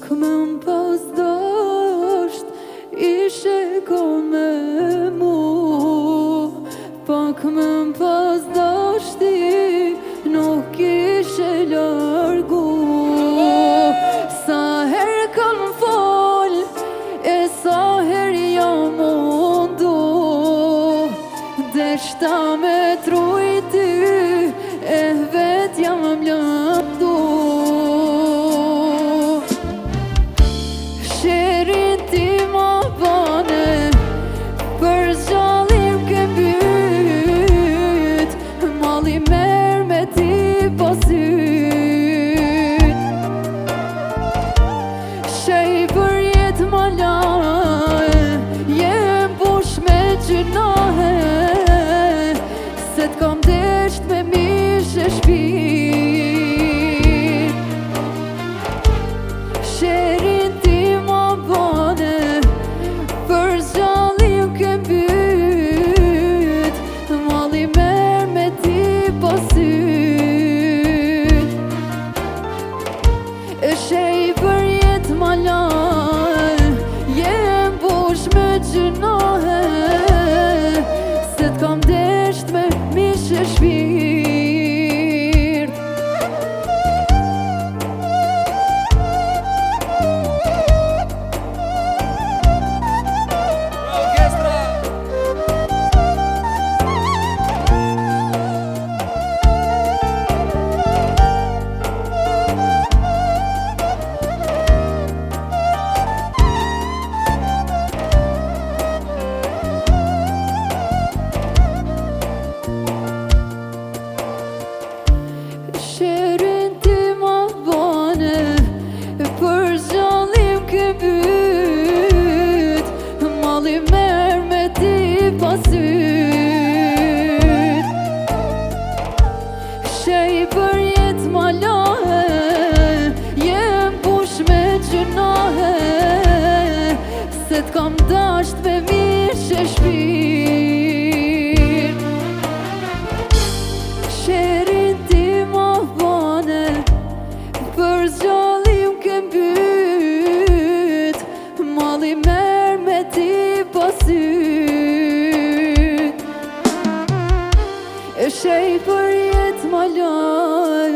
Pak më pas dasht ishe ko me mu, pak më pas dashti nuk ishe largu. Sa her kam fol e sa her jam mundu, deshta me trujti e vet jam lëndu. Sherin ti ma bane, për zgjallim ke mbyt, malli merr me ti pasyt. Shej për jet ma laj, jem bush me gjynahe, se t'kam desht me mishe shpit. Sherin ti ma bane, për zgjallim ke mbyt, malli merr me ti pasyt. E shej për jet ma laj, jem bush me gjynahe, se t'kam desht me mishe shpirt. Sherin ti ma bane, për zgjallim ke mbyt, malli merr me ti pasyt. Shej për jet ma lahe, jem bush me gjynahe, se t'kam dasht me mishe shpirt. Sherin ti ma bane, për zgjallim ke mbyt, malli merr me ti pasyt. E shej për jet ma laj,